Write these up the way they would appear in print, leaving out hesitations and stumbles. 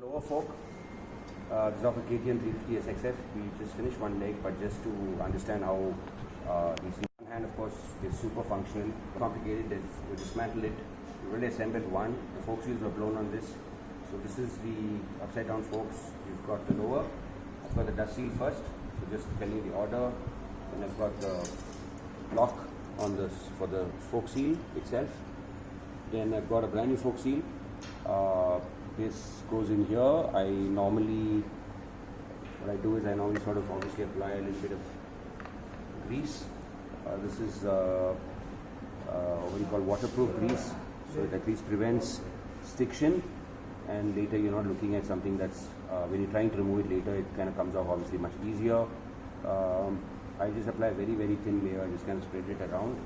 Lower fork, this is of a KTM 350 SXF. We just finished one leg, but just to understand how these on one hand, of course, is super functional. Complicated is we dismantle it, we really assembled one. The fork seals were blown on this. So this is the upside down forks. You've got the lower. I've got the dust seal first. So just telling you the order. Then I've got the lock on this for the fork seal itself. Then I've got a brand new fork seal. This goes in here. What I do is I normally sort of obviously apply a little bit of grease. This is what you call waterproof grease, so it at least prevents stiction, and later you're not looking at something that's when you're trying to remove it later, it kind of comes off obviously much easier. I just apply a very, very thin layer, just kind of spread it around,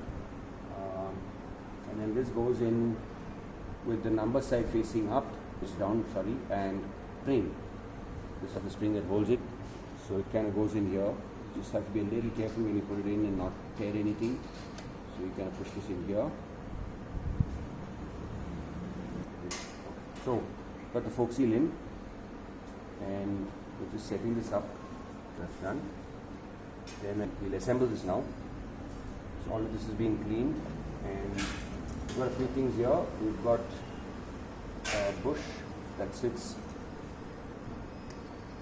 and then this goes in with the number side facing up, down, and spring. This is the spring that holds it, so it kind of goes in here. You just have to be a little careful when you put it in and not tear anything. So you kind of push this in here. So, got the fork seal in, and we're just setting this up. That's done. Then we'll assemble this now. So all of this is being cleaned, and we've got a few things here. We've got a bush that sits,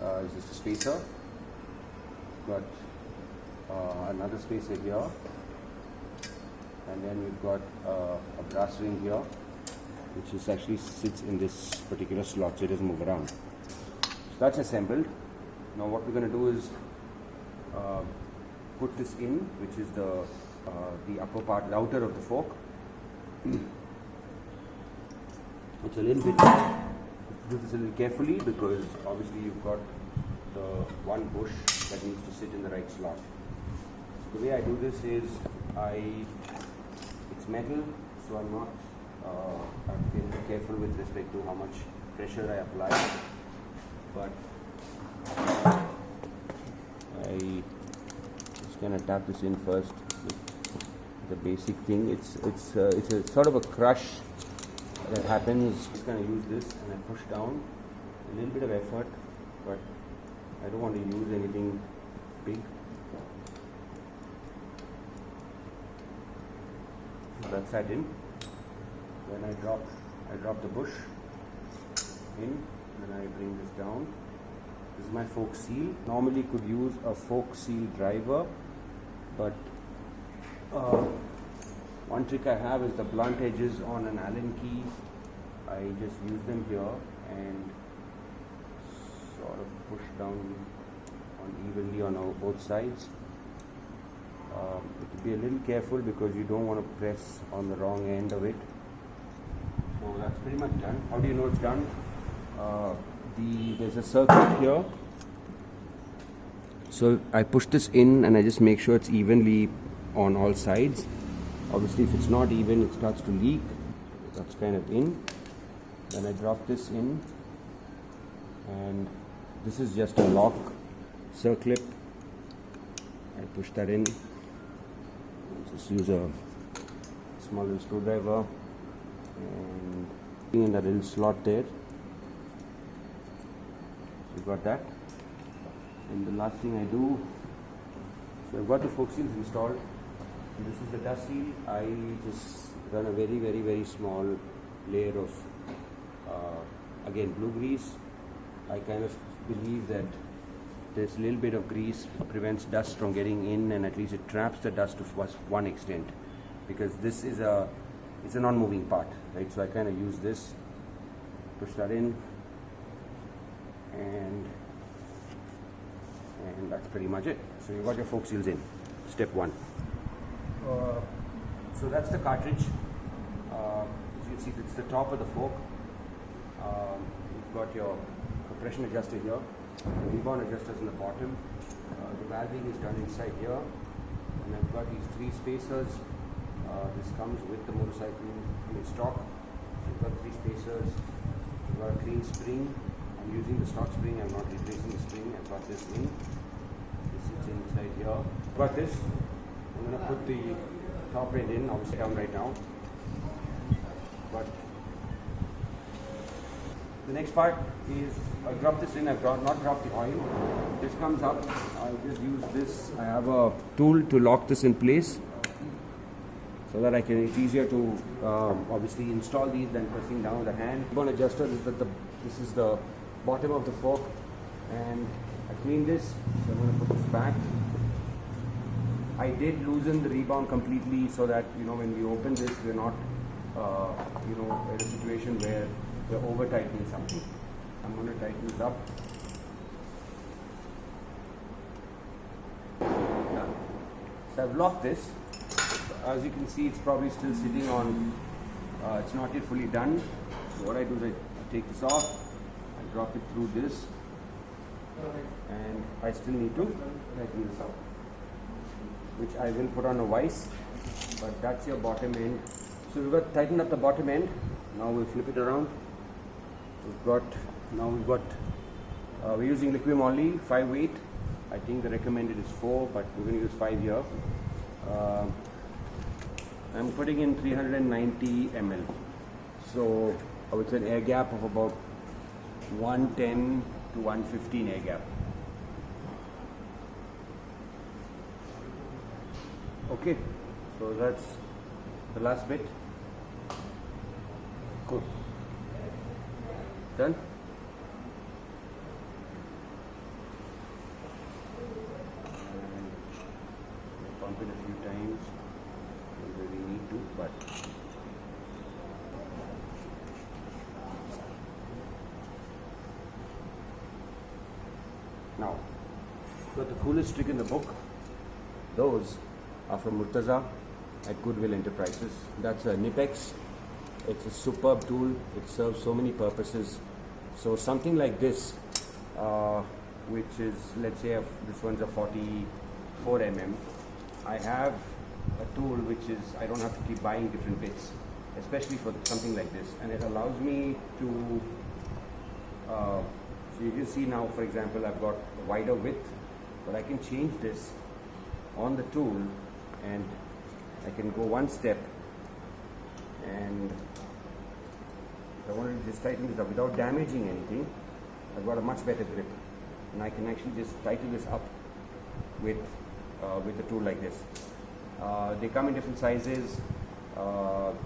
is just a spacer. We've got another spacer here, and then we've got a brass ring here, which is actually sits in this particular slot, so it doesn't move around. So that's assembled. Now what we're going to do is put this in, which is the upper part, the outer of the fork. It's a little bit, do this a little carefully, because obviously you've got the one bush that needs to sit in the right slot. So the way I do this is it's metal, so I'm not, I've been careful with respect to how much pressure I apply, but I just gonna tap this in first. The basic thing, it's a sort of a crush that happens. Just gonna use this and I push down, a little bit of effort, but I don't want to use anything big. So that's that in. Then I drop the bush in, then I bring this down. This is my fork seal. Normally could use a fork seal driver, but one trick I have is the blunt edges on an Allen key. I just use them here and sort of push down evenly on both sides. Be a little careful because you don't want to press on the wrong end of it. So that's pretty much done. How do you know it's done? There's a circle here. So I push this in and I just make sure it's evenly on all sides. Obviously if it's not even, it starts to leak. That's kind of in. Then I drop this in, and this is just a lock circlip. I push that in. Just use a small little screwdriver and in that little slot there. So you got that. And the last thing I do, so I've got the fork seals installed. This is the dust seal. I just run a very, very, very small layer of again blue grease. I kind of believe that this little bit of grease prevents dust from getting in, and at least it traps the dust to one extent, because this is it's a non-moving part, right? So I kind of use this, push that in, and that's pretty much it. So you've got your fork seals in. Step one. So that's the cartridge. As you can see, it's the top of the fork. You've got your compression adjuster here. The rebound adjuster is in the bottom. The valving is done inside here. And I've got these three spacers. This comes with the motorcycle in stock. So you've got three spacers. You've got a clean spring. I'm using the stock spring. I'm not replacing the spring. I've got this in. This sits inside here. I've got this. I'm going to put the top end in, obviously down right now. But The next part is I drop this in. I've not dropped the oil. This comes up. I'll just use this. I have a tool to lock this in place, so that I can. It's easier to obviously install these than pressing down with the hand. Bone adjuster is that this is the bottom of the fork, and I clean this. So I'm going to put this back. I did loosen the rebound completely so that when we open this, we're not in a situation where we're over tightening something. I'm going to tighten this up. Done. So I've locked this. As you can see, it's probably still sitting on. It's not yet fully done. So what I do is I take this off. I drop it through this, and I still need to tighten this up, which I will put on a vise, but that's your bottom end. So we've got tightened up the bottom end. Now we'll flip it around. We're using liquid only, 5 weight. I think the recommended is 4, but we're going to use 5 here. I'm putting in 390 ml. So I would say an air gap of about 110 to 115 air gap. Okay, so that's the last bit. Cool. Done. And pump it a few times where we need to, but now got the coolest trick in the book. Those are from Murtaza at Goodwill Enterprises. That's a Nipex. It's a superb tool. It serves so many purposes. So something like this, which is, let's say this one's a 44 mm. I have a tool which is, I don't have to keep buying different bits, especially for something like this. And it allows me to, so you can see now, for example, I've got a wider width, but I can change this on the tool, and I can go one step, and if I wanted to just tighten this up without damaging anything, I've got a much better grip, and I can actually just tighten this up with a tool like this. They come in different sizes.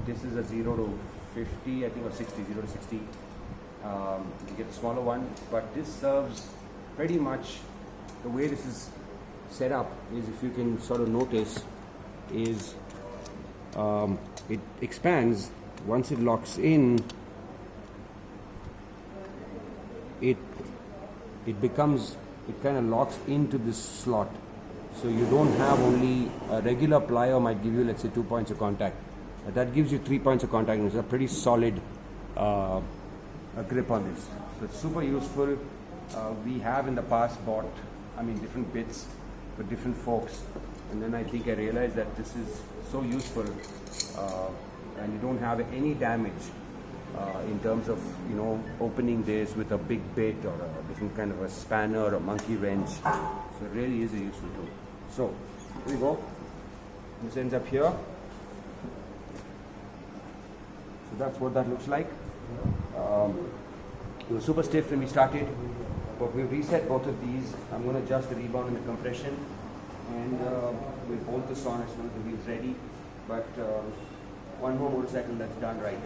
This is a 0 to 50, I think, or 60, 0 to 60. You get the smaller one, but this serves pretty much the way this is set up is, if you can sort of notice, is it expands. Once it locks in, it kind of locks into this slot. So you don't have only a regular plier might give you, let's say, 2 points of contact. That gives you 3 points of contact, and it's a pretty solid grip on this. So it's super useful. We have in the past bought, different bits for different forks, and then I think I realized that this is so useful, and you don't have any damage in terms of opening this with a big bit or a different kind of a spanner or monkey wrench. So it really is a useful tool. So here we go. This ends up here. So that's what that looks like. It was super stiff when we started, but we've reset both of these. I'm going to adjust the rebound and the compression, and we'll bolt this on as soon as the wheel's ready. But one more motorcycle that's done right.